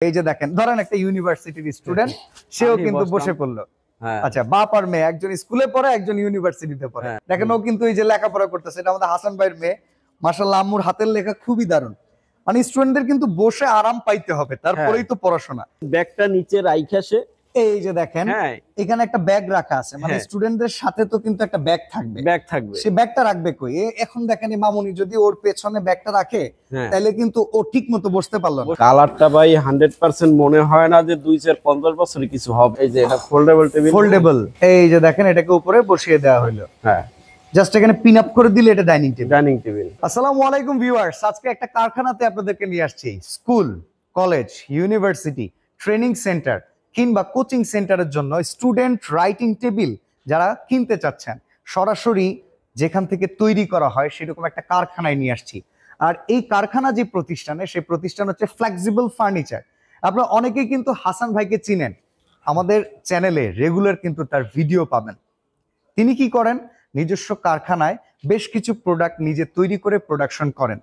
এই যে দেখেন, ধরেন একটা ইউনিভার্সিটির স্টুডেন্ট, সেও কিন্তু বসে পড়লো। আচ্ছা, বাপ আর মেয়ে, একজন স্কুলে পড়ে, একজন ইউনিভার্সিটিতে পড়ে। দেখেন, ও কিন্তু এই যে লেখাপড়া করতেছে, এটা আমাদের হাসান ভাইয়ের মেয়ে। মাশাআল্লাহ, আম্মুর হাতের লেখা খুবই দারুণ। মানে স্টুডেন্টদের কিন্তু বসে আরাম পাইতে হবে, তারপরেই তো পড়াশোনা। ব্যাগটা নিচে রাইখা সে, এই যে দেখেন, এখানে একটা ব্যাগ রাখা আছে, মানে স্টুডেন্টদের সাথে তো কিন্তু একটা ব্যাগ থাকবে। সে ব্যাগটা রাখবে কই? এখন দেখেন, মামুনি যদি ওর পেছনে ব্যাগটা রাখে, তাহলে কিন্তু ও ঠিক মতো বসতে পারলো না। কালারটা ভাই 100% মনে হয় না যে 2-4-50 বছরে কিছু হবে। এই যে এটা ফোল্ডেবল টেবিল, ফোল্ডেবল। এই যে দেখেন, এটাকে উপরে বসিয়ে দেওয়া হলো। জাস্ট এখানে পিন আপ করে দিলে এটা ডাইনিং টেবিল। আসসালামু আলাইকুম ভিউয়ার্স, আজকে একটা কারখানাতে আপনাদেরকে নিয়ে আসছি। School, college, university, training centre কিংবা কোচিং সেন্টারের জন্য স্টুডেন্ট রাইটিং টেবিল যারা কিনতে চাচ্ছেন, সরাসরি যেখান থেকে তৈরি করা হয় সেরকম একটা কারখানায় নিয়ে আসছি। আর এই কারখানা যে প্রতিষ্ঠানে, সেই প্রতিষ্ঠান হচ্ছে ফ্লেক্সিবল ফার্নিচার। আপনারা অনেকেই কিন্তু হাসান ভাইকে চিনেন, আমাদের চ্যানেলে রেগুলার কিন্তু তার ভিডিও পাবেন। তিনি কি করেন? নিজস্ব কারখানায় বেশ কিছু প্রোডাক্ট নিজে তৈরি করে প্রোডাকশন করেন।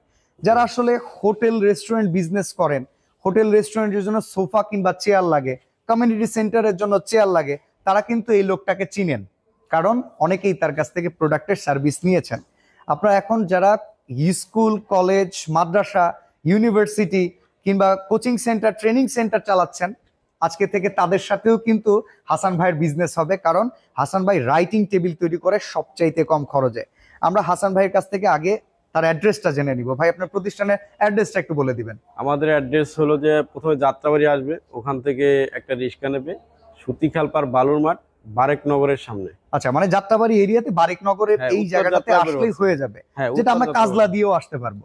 যারা আসলে হোটেল রেস্টুরেন্ট বিজনেস করেন, হোটেল রেস্টুরেন্টের জন্য সোফা কিংবা চেয়ার লাগে, কমিউনিটি সেন্টারের জন্য চেয়ার লাগে, তারা কিন্তু এই লোকটাকে চিনেন, কারণ অনেকেই তার কাছ থেকে প্রোডাক্টের সার্ভিস নিয়েছেন। আপনারা এখন যারা স্কুল, কলেজ, মাদ্রাসা, ইউনিভার্সিটি কিংবা কোচিং সেন্টার, ট্রেনিং সেন্টার চালাচ্ছেন, আজকে থেকে তাদের সাথেও কিন্তু হাসান ভাইয়ের বিজনেস হবে, কারণ হাসান ভাই রাইটিং টেবিল তৈরি করে সবচাইতে কম খরচে। আমরা হাসান ভাইয়ের কাছ থেকে আগে তার অ্যাড্রেসটা জেনে নিব। ভাই, আপনার প্রতিষ্ঠানের অ্যাড্রেসটা একটু বলে দিবেন। আমাদের অ্যাড্রেস হলো যে প্রথমে যাত্রাবাড়ি আসবে, ওখান থেকে একটা রিক্সা নেবে, সুতিখালপার বালুর মাঠ, বারেকনগরের সামনে। আচ্ছা, মানে যাত্রাবাড়ি এরিয়াতে বারেকনগরের এই জায়গাটাতে আসলেই হয়ে যাবে, যেটা আমরা কাজলা দিয়েও আসতে পারবো।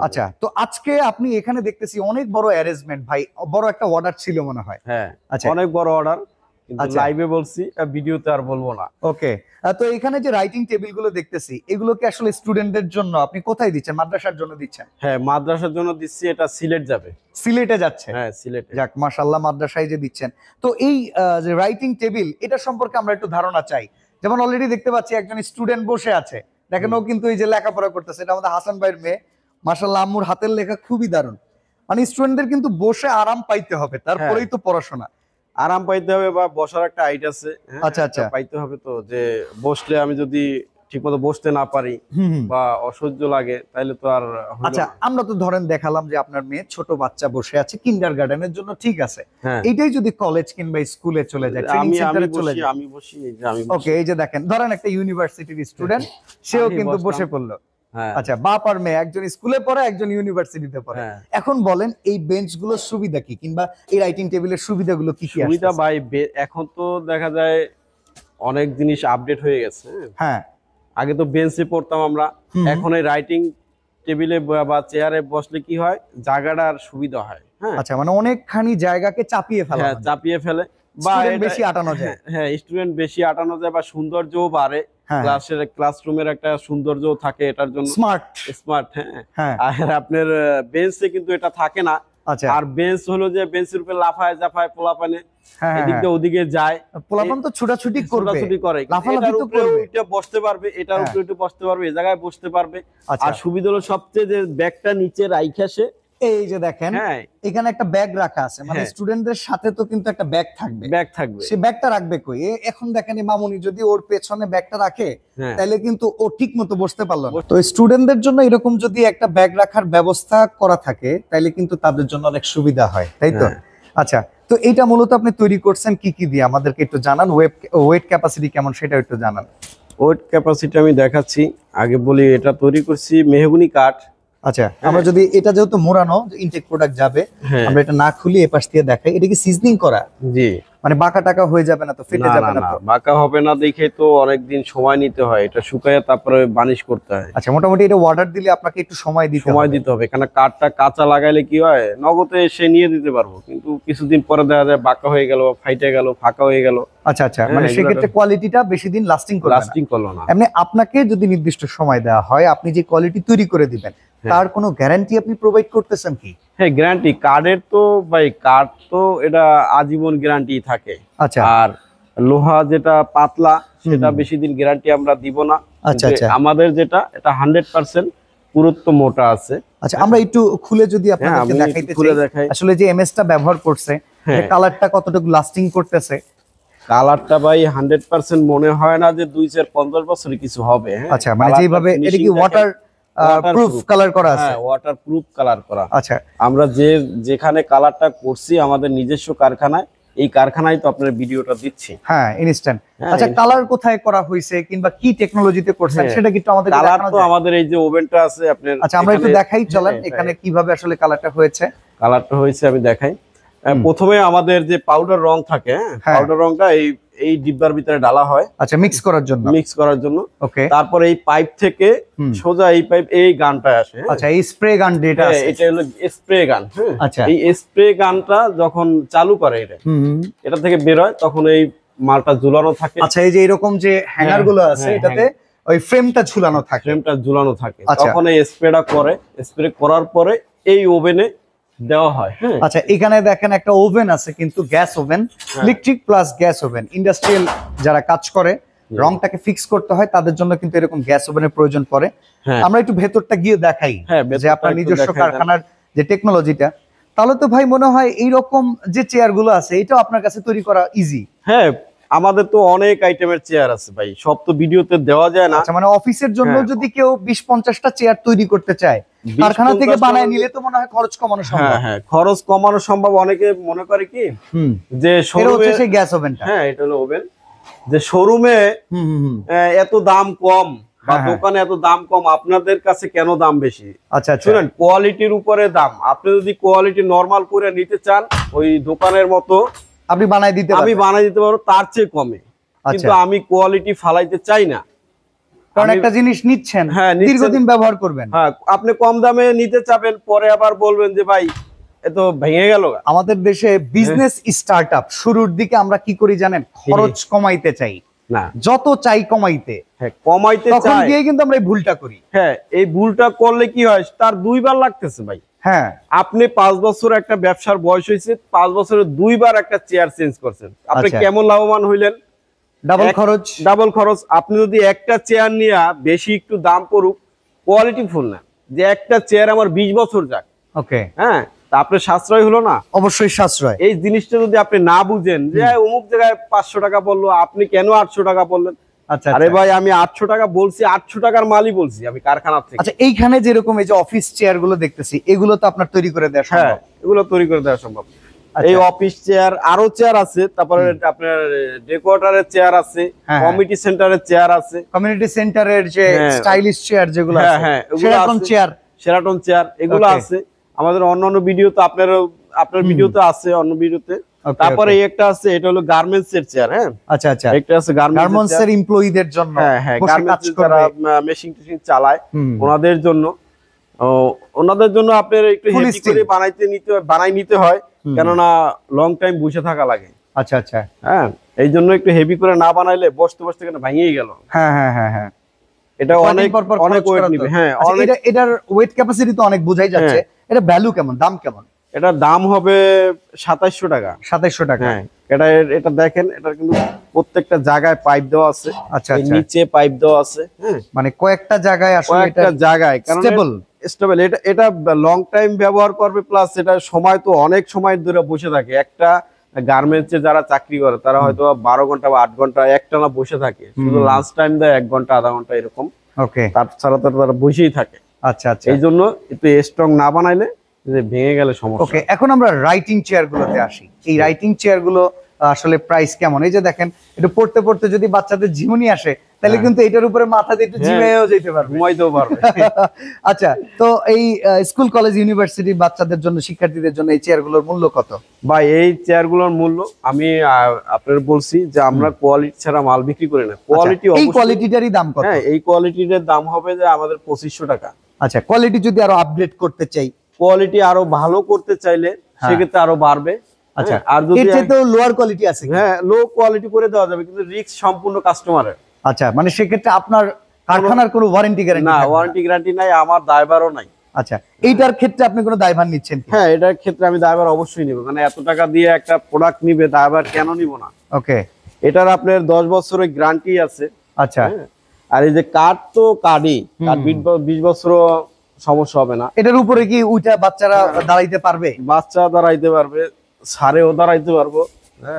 আচ্ছা, তো আজকে আপনি এখানে দেখতেছি অনেক বড় অ্যারেঞ্জমেন্ট। ভাই, বড় একটা অর্ডার ছিল মনে হয়। আচ্ছা, অনেক বড় অর্ডার, কিন্তু লাইভে বলছি, ভিডিওতে আর বলবো না। ওকে, তো এখানে যে রাইটিং টেবিল গুলো দেখতেছি, এগুলো কি আসলে স্টুডেন্টদের জন্য আপনি কোথায় দিচ্ছেন? মাদ্রাসার জন্য দিচ্ছেন? হ্যাঁ, মাদ্রাসার জন্য দিচ্ছি। এটা সিলেট যাবে। সিলেটে যাচ্ছে? হ্যাঁ, সিলেটে। যাক, মাশাআল্লাহ, মাদ্রাসায় যে দিচ্ছেন। তো এই যে রাইটিং টেবিল, এটা সম্পর্কে আমরা একটু ধারণা চাই। যেমন অলরেডি দেখতে পাচ্ছি একজন স্টুডেন্ট বসে আছে, দেখেন, ও কিন্তু এই যে লেখাপড়া করতেছে, এটা আমাদের হাসান ভাইয়ের মেয়ে। মাশাআল্লাহ, আম্মুর হাতের লেখা খুবই দারুণ। মানে স্টুডেন্টদের কিন্তু বসে আরাম পাইতে হবে, তারপরেই তো পড়াশোনা। আরাম পাইতে হবে, বা বসার একটা হাইট আছে। আচ্ছা, পাইতে হবে তো, যে বসলে আমি যদি ঠিকমতো বসতে না পারি বা অসহ্য লাগে, তাহলে তো আর। আচ্ছা, আমরা তো ধরেন দেখালাম যে আপনার মেয়ে ছোট বাচ্চা বসে আছে, কিন্ডারগার্টেনের জন্য ঠিক আছে। এইটাই যদি কলেজ কিংবা স্কুলে চলে যায়, ট্রেনিং সেন্টারে চলে যায়, আমি বসি। ওকে, এই যে দেখেন, ধরেন একটা ইউনিভার্সিটির স্টুডেন্ট, সেও কিন্তু বসে পড়লো। আচ্ছা, বাপ আর মেয়ে, একজন স্কুলে পড়ে, একজন ইউনিভার্সিটিতে পড়ে। এখন বলেন, এই বেঞ্চগুলোর সুবিধা কি, কিংবা এই রাইটিং টেবিলের সুবিধাগুলো কি কি? সুবিধা ভাই, এখন তো দেখা যায় অনেক জিনিস আপডেট হয়ে গেছে। হ্যাঁ, আগে তো বেঞ্চে পড়তাম আমরা, এখন এই রাইটিং টেবিলে বা চেয়ারে বসলে কি হয়, জায়গাটার সুবিধা হয়। আচ্ছা, মানে অনেকখানি জায়গাকে চাপিয়ে ফেলে, বা বেশি আটানো যায়। হ্যাঁ, স্টুডেন্ট বেশি আটানো যায়, বা সৌন্দর্যও বাড়ে, ক্লাসরুমের একটা সৌন্দর্য থাকে এটার জন্য। স্মার্ট। হ্যাঁ, আর আপনার বেঞ্চে কিন্তু এটা থাকে না। আর বেঞ্চ হলো যে বেঞ্চের উপরে লাফায় জাফায় পোলাপানে এদিক দিয়ে ওদিকে যায়, পোলাপান তো ছোটাছুটি করে, লাফালাফি তো করবে, এটা বসতে পারবে, এটার উপরে একটু বসতে পারবে, এই জায়গায় বসতে পারবে। আর সুবিধা হলো সবচেয়ে যে ব্যাগটা নিচে রাইখা সে, এই যে দেখেন, এখানে একটা ব্যাগ রাখা আছে, মানে স্টুডেন্টদের সাথে তো কিন্তু একটা ব্যাগ থাকবে। সে ব্যাগটা রাখবে কই? এখন দেখেন, মামুনি যদি ওর পেছনে ব্যাগটা রাখে, তাহলে কিন্তু ও ঠিক মতো বসতে পারলো না। তো স্টুডেন্টদের জন্য এরকম যদি একটা ব্যাগ রাখার ব্যবস্থা করা থাকে, তাহলে কিন্তু তাদের জন্য অনেক সুবিধা হয়, তাই তো? আচ্ছা, তো এটা মূলত আপনি তৈরি করছেন কি কি দিয়ে, আমাদেরকে একটু জানান। ওয়েট ক্যাপাসিটি কেমন, সেটা একটু জানান। ওয়েট ক্যাপাসিটি আমি দেখাচ্ছি, আগে বলি। এটা তৈরি করছি মেহগনি কাঠ। আচ্ছা, আমরা যদি এটা যেহেতু মোড়ানো ইনটেক প্রোডাক্ট যাবে, আমরা এটা না খুলি এপাশ দিয়ে দেখাই। এটা কি সিজনিং করা? জি। মানে বাঁকা টাকা হয়ে যাবে না তো, ফেটে যাবে না তো? বাঁকা হবে না দেখে তো অনেকদিন সময় নিতে হয়, এটা শুকায় তারপরে বানিশ করতে হয়। আচ্ছা, মোটামুটি এটা অর্ডার দিলে আপনাকে একটু সময় দিতে হবে, কারণ কাঠটা কাঁচা লাগাইলে কি হয়, নগদে এসে নিয়ে দিতে পারবো, কিন্তু কিছুদিন পরে দেখা যায় বাঁকা হয়ে গেল, ফাইটে গেল, ফাঁকা হয়ে গেল। আচ্ছা, মানে সেক্ষেত্রে কোয়ালিটিটা বেশি দিন লাস্টিং করলো না। এমনি আপনাকে যদি নির্দিষ্ট সময় দেওয়া হয়, আপনি যে কোয়ালিটি তৈরি করে দিবেন, তার কোনো গ্যারান্টি আপনি প্রোভাইড করতেছেন কি? হ্যাঁ, গ্যারান্টি কার্ডের তো ভাই, কার্ড তো এটা আজীবন গ্যারান্টি থাকে। আচ্ছা, আর লোহা যেটা পাতলা, সেটা বেশি দিন গ্যারান্টি আমরা দিব না। আমাদের যেটা, এটা 100% পুরুত্ব মোটা আছে। আচ্ছা, আমরা একটু খুলে যদি আপনাদেরকে দেখাইতে চাই আসলে যে এমএসটা ব্যবহার করছে কালারটা কতটুকু লাস্টিং করতেছে। কালারটা ভাই 100% মনে হয় না যে 2-4-50 বছরে কিছু হবে। আচ্ছা, মানে যেভাবে এটা কি ওয়াটার প্রুফ কালার করা আছে? হ্যাঁ, ওয়াটার প্রুফ কালার করা। আচ্ছা, আমরা যেখানে কালারটা করছি আমাদের নিজস্ব কারখানায়, এই কারখানায় তো আপনার ভিডিওটা দিচ্ছি। হ্যাঁ, ইনস্ট্যান্ট। আচ্ছা, কালার কোথায় করা হয়েছে কিংবা কি টেকনোলজিতে করছেন সেটা কি একটু আমাদের দেখানো যায়? কালার তো আমাদের এই যে ওভেনটা আছে আপনার। আচ্ছা, আমরা একটু দেখাই চলেন এখানে কিভাবে আসলে কালারটা হয়েছে। কালারটা হয়েছে আমি দেখাই। প্রথমে আমাদের যে পাউডার রং থাকে, পাউডার রংটা এই ডিব্বার ভিতরে ডালা হয়। আচ্ছা, মিক্স করার জন্য। ওকে। তারপর এই পাইপ থেকে সোজা এই পাইপ এই গানটা আসে। আচ্ছা, এই স্প্রে গান যেটা আছে এটা হলো স্প্রে গান। আচ্ছা, এই স্প্রে গানটা যখন চালু করে এটা থেকে বের হয় তখন এই মালটা ঝুলানো থাকে। আচ্ছা, এই যে এরকম যে হ্যাঙ্গার গুলো আছে এটাতে ওই ফ্রেমটা ঝুলানো থাকে। তখন এই স্প্রেটা করে, স্প্রে করার পরে এই ওভেনে দেওয়া হয়। আচ্ছা, এখানে দেখেন একটা ওভেন আছে কিন্তু gas oven, electric plus gas oven. Industrial যারা কাজ করে রংটাকে ফিক্স করতে হয় তাদের জন্য কিন্তু এরকম গ্যাস ওভেনের প্রয়োজন পড়ে। আমরা একটু ভেতরটা গিয়ে দেখাই যে আপনার নিজস্ব কারখানার যে টেকনোলজিটা। তাহলে তো ভাই মনে হয় এইরকম যে চেয়ার গুলো আছে এটাও আপনার কাছে তৈরি করা ইজি। হ্যাঁ, আমাদের তো অনেক আইটেমের চেয়ার আছে ভাই, সব তো ভিডিওতে দেওয়া যায় না। আচ্ছা, মানে অফিসের জন্য যদি কেউ 20-50টা চেয়ার তৈরি করতে চায় কারখানা থেকে বানায় নিলে তো মনে হয় খরচ কমানো সম্ভব। হ্যাঁ, খরচ কমানো সম্ভব। অনেকে মনে করে কি যে শোরুমে সেই গ্যাস ওভেনটা, হ্যাঁ এটা হলো ওভেন, যে শোরুমে এত দাম কম বা দোকানে এত দাম কম, আপনাদের কাছে কেন দাম বেশি? আচ্ছা, শুনেন, কোয়ালিটির উপরে দাম। আপনি যদি কোয়ালিটি নরমাল করে নিতে চান ওই দোকানের মতো আমি বানাই দিতে পারবো তার চেয়ে কমে, কিন্তু আমি কোয়ালিটি ফালাইতে চাই না। কারণ একটা জিনিস নিচ্ছেন, দীর্ঘদিন ব্যবহার করবেন। হ্যাঁ, আপনি কম দামে নিতে চাবেন, পরে আবার বলবেন যে ভাই এত ভেঙে গেল। আমাদের দেশে বিজনেস স্টার্টআপ শুরুর দিকে আমরা কি করি জানেন? খরচ কমাইতে চাই না, যত চাই কমাইতে তখন গিয়ে কিন্তু আমরা এই ভুলটা করি। হ্যাঁ, এই ভুলটা করলে কি হয়, তার 2 বার লাগতেছে ভাই। হ্যাঁ, আপনি 5 বছর একটা ব্যবসার বয়স হয়েছে, 5 বছরে 2 বার একটা চেয়ার চেঞ্জ করছেন, আপনি কেমন লাভবান হইলেন? ডাবল খরচ। আপনি যদি একটা চেয়ার নিয়ে বেশি একটু দাম পড়ুক, কোয়ালিটি ফুল না, যে একটা চেয়ার আমার 20 বছর যাক, ওকে, হ্যাঁ, তা আপনার সাশ্রয় হলো না? অবশ্যই সাশ্রয়। এই জিনিসটা যদি আপনি না বুঝেন যে অমুক জায়গায় 500 টাকা পড়লো, আপনি কেন 800 টাকা বললেন? আচ্ছা, আরে ভাই, আমি 800 টাকা বলছি, 800 টাকার মালই বলছি আমি কারখানা থেকে। আচ্ছা, এইখানে যেরকম এই যে অফিস চেয়ার গুলো দেখতেছি এগুলো তো আপনার তৈরি করে দেওয়া সম্ভব? এগুলো তৈরি করে দেওয়া সম্ভব। এই অফিস চেয়ার আরো চেয়ার আছে, তারপরে আপনার ডেকোরেটরের চেয়ার আছে, কমিটি সেন্টারের চেয়ার আছে, কমিউনিটি সেন্টারের যে স্টাইলিশ চেয়ার যেগুলো আছে, শেরাটন চেয়ার এগুলো আছে। আমাদের অন্যান্য ভিডিও তো আপনার ভিডিওতে আছে, অন্য ভিডিওতে। তারপরে একটা আছে, এটা হলো গার্মেন্টস এর চেয়ার। হ্যাঁ, আচ্ছা, একটা আছে গার্মেন্টস এর এমপ্লয়িদের জন্য, গার্মেন্টস যারা মেশিন টেশিন চালায় ওনাদের জন্য। আপনার একটু হেভি করে বানাই নিতে হয়, কেননা লং টাইম বসে থাকা লাগে। আচ্ছা, হ্যাঁ, এই জন্য একটু হেভি করে না বানাইলে বসতে বসতে কেন ভেঙেই গেল। হ্যাঁ, এটা অনেক ওয়েট নিবে। হ্যাঁ, এটার ওয়েট ক্যাপাসিটি তো অনেক বোঝাই যাচ্ছে। এটা ভ্যালু কেমন, দাম কেমন? এটা দাম হবে 2700 টাকা। 2700 টাকা। হ্যাঁ, এটা দেখেন, এটা কিন্তু প্রত্যেকটা জায়গায় পাইপ দেওয়া আছে। আচ্ছা, নিচে পাইপ দেওয়া আছে। হ্যাঁ, মানে কয়েকটা জায়গায় আসলে এটা জায়গায় স্টেবল। এটা লং টাইম ব্যবহার করবে, প্লাস এটা সময় তো অনেক সময় ধরে বসে থাকে। একটা গার্মেন্টসে যারা চাকরি করে তারা হয়তো 12 ঘন্টা বা 8 ঘন্টা একটানা বসে থাকে, শুধু লাঞ্চ টাইম দেয় 1 ঘন্টা আধা ঘন্টা এরকম। ওকে, তাছাড়া তারা বসেই থাকে। আচ্ছা, এই জন্য একটু স্ট্রং না বানাইলে ভেঙে গেলে সমস্যা। ওকে, এখন আমরা রাইটিং চেয়ার গুলোতে আসি। এই রাইটিং চেয়ার গুলো আসলে প্রাইস কেমন? এই যে দেখেন, এটা পড়তে পড়তে যদি বাচ্চাদের ঝিমুনি আসে তাহলে কিন্তু এটার উপরে মাথা দিয়ে একটু ঝিমেও যেতে পারবে, ঘুমাইতেও পারবে। আচ্ছা, তো এই স্কুল কলেজ ইউনিভার্সিটি বাচ্চাদের জন্য, শিক্ষার্থীদের জন্য এই চেয়ারগুলোর মূল্য কত? ভাই, এই চেয়ারগুলোর মূল্য আমি আপনার বলছি যে আমরা কোয়ালিটি ছাড়া মাল বিক্রি করি না। এই কোয়ালিটিটারই দাম কত? হ্যাঁ, এই কোয়ালিটির দাম হবে যে আমাদের 2500 টাকা। আচ্ছা, কোয়ালিটি যদি আরো আপডেট করতে চাই, কোয়ালিটি আরো ভালো করতে চাইলে সেক্ষেত্রে আরো বাড়বে। আচ্ছা, আর যদি এর চেয়ে তো লোয়ার কোয়ালিটি আছে? হ্যাঁ, লো কোয়ালিটি করে দেওয়া যাবে, কিন্তু রিস্ক সম্পূর্ণ কাস্টমারের। আচ্ছা, মানে সেক্ষেত্রে আপনার কারখানার কোনো ওয়ারেন্টি গ্যারান্টি না? ওয়ারেন্টি গ্যারান্টি নাই, আমার দায়ভারও নাই। আচ্ছা, এইটার ক্ষেত্রে আপনি কোনো দায়ভার নিচ্ছেন? হ্যাঁ, এটার ক্ষেত্রে আমি দায়ভার অবশ্যই নিব, মানে এত টাকা দিয়ে একটা প্রোডাক্ট নিবে, দায়ভার কেন নিব না? ওকে, এটার আপনার 10 বছরের গ্যারান্টি আছে। আচ্ছা, আর এই যে কাঠ তো কাঠই, 20 বছর সমস্যা হবে না। এটার উপরে কি ওইটা বাচ্চারা দাঁড়াইতে পারবে? বাচ্চা দাঁড়াইতে পারবে, স্যারেও দাঁড়াইতে পারবো,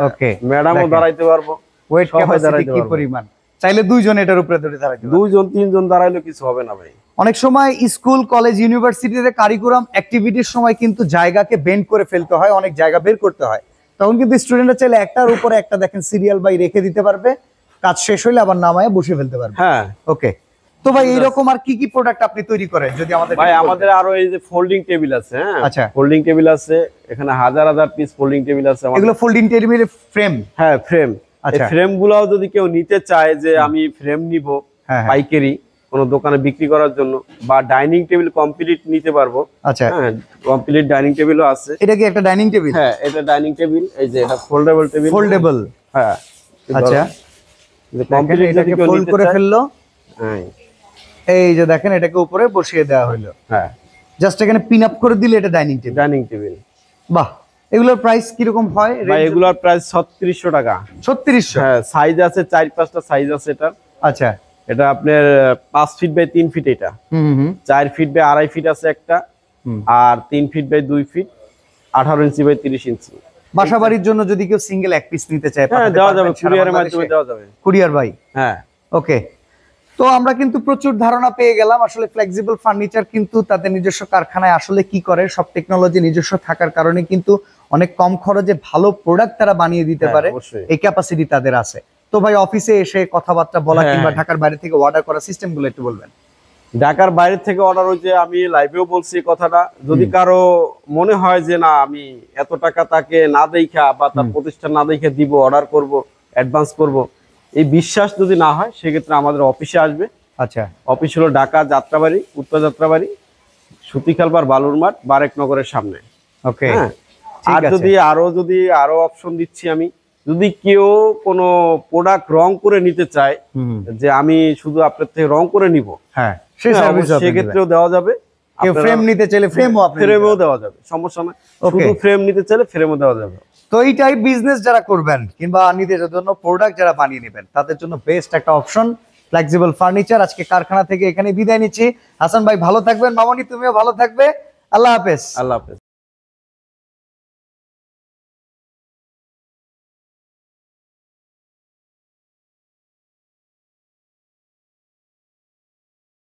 ওকে, ম্যাডামও দাঁড়াইতে পারবো। ওয়েট ক্যাপাসিটি কি পরিমাণ? চাইলে দুইজন এটার উপরে দাঁড়াইতে পারবে। দুইজন তিনজন দাঁড়াইলে কিছু হবে না ভাই। অনেক সময় স্কুল কলেজ ইউনিভার্সিটিতে কারিকুলাম অ্যাক্টিভিটির সময় কিন্তু জায়গাকে বেন্ড করে ফেলতে হয়, অনেক জায়গা বের করতে হয়। তখন কিন্তু স্টুডেন্টরা চাইলে একটার উপরে একটা দেখেন সিরিয়াল বাই রেখে দিতে পারবে, কাজ শেষ হইলে আবার নামায় বসে ফেলতে পারবে। হ্যাঁ, ওকে। তো ভাই এইরকম আর কি কি প্রোডাক্ট আপনি তৈরি করেন যদি আমাদের? ভাই আমাদের আরো এই যে ফোল্ডিং টেবিল আছে। হ্যাঁ, আচ্ছা, ফোল্ডিং টেবিল আছে, এখানে হাজার হাজার পিস ফোল্ডিং টেবিল আছে আমাদের। এগুলো ফোল্ডিং টেবিলের ফ্রেম? হ্যাঁ, ফ্রেম। এই আচ্ছা, ফ্রেম গুলাও যদি কেউ নিতে চায় যে আমি ফ্রেম নিব পাইকারি কোনো দোকানে বিক্রি করার জন্য, বা ডাইনিং টেবিল কমপ্লিট নিতে পারবো। আচ্ছা, হ্যাঁ, কমপ্লিট ডাইনিং টেবিলও আছে। এটা কি একটা ডাইনিং টেবিল? হ্যাঁ, এটা ডাইনিং টেবিল। এই যে এটা ফোল্ডেবল টেবিল। ফোল্ডেবল? হ্যাঁ। আচ্ছা, যে কমপ্লিট এটাকে ফোল্ড করে ফেললো। হ্যাঁ, এই যে দেখেন এটাকে উপরে বসিয়ে দেওয়া হলো। হ্যাঁ, জাস্ট এখানে পিন আপ করে দিলে এটা ডাইনিং টেবিল। Dining table. বাহ, এগুলোর প্রাইস কি রকম হয়? ভাই এগুলোর প্রাইস 3600 টাকা। 3600? হ্যাঁ, সাইজ আছে 4-5টা সাইজ আছে এটা। আচ্ছা, এটা আপনার 5 ফিট বাই 3 ফিট, এটা 4 ফিট বাই 2.5 ফিট আছে একটা, আর 3 feet by 2 feet, 18 inch by 30 inch. বাসা বাড়ির জন্য যদি কেউ সিঙ্গেল এক পিস নিতে চায়, হ্যাঁ দেওয়া যাবে, কুরিয়ারের মাধ্যমে দেওয়া যাবে। কুরিয়ার ভাই? হ্যাঁ। ওকে। তো আমরা কিন্তু প্রচুর ধারণা পেয়ে গেলাম আসলে ফ্লেক্সিবল ফার্নিচার কিন্তু তাদের নিজস্ব কারখানায় আসলে কি করে, সব টেকনোলজি নিজস্ব থাকার কারণে কিন্তু অনেক কম খরচে ভালো প্রোডাক্ট তারা বানিয়ে দিতে পারে, এই ক্যাপাসিটি তাদের আছে। তো ভাই অফিসে এসে কথাবার্তা বলা কিংবা ঢাকার বাইরে থেকে অর্ডার করা সিস্টেমগুলো একটু বলবেন। ঢাকার বাইরে থেকে অর্ডার হয়েছে, আমি লাইভেও বলছি কথাটা, যদি কারো মনে হয় যে না আমি এত টাকা তাকে না দেখা বা তার প্রতিষ্ঠান না দেখে দিব, অর্ডার করব, অ্যাডভান্স করব, এই বিশ্বাস যদি না হয় সেক্ষেত্রে আমাদের অফিসে আসবে। আচ্ছা, অফিস হলো ঢাকা যাত্রাবাড়ি, উত্তর যাত্রাবাড়ি, সুতিখালবার বালুরমাঠ, বারেকনগরের সামনে। ওকে। আর যদি আরো অপশন দিচ্ছি আমি, যদি কেউ কোনো প্রোডাক্ট রং করে নিতে চায় যে আমি শুধু আপনার থেকে রং করে নিব, হ্যাঁ সেক্ষেত্রেও দেওয়া যাবে। কেউ ফ্রেম নিতে চাইলে ফ্রেমও দেওয়া যাবে, সমস্যা নাই। শুধু ফ্রেম নিতে চাইলে ফ্রেমও দেওয়া যাবে। তো এই টাইপ বিজনেস যারা করবেন কিংবা নিজেদের জন্য প্রোডাক্ট যারা বানিয়ে নেবেন তাদের জন্য বেস্ট একটা অপশন ফ্লেক্সিবল ফার্নিচার। আজকে কারখানা থেকে এখানে বিদায় নিচ্ছি। হাসান ভাই ভালো থাকবেন, মামনি তুমিও ভালো থাকবে। আল্লাহ হাফেজ। আল্লাহ হাফেজ।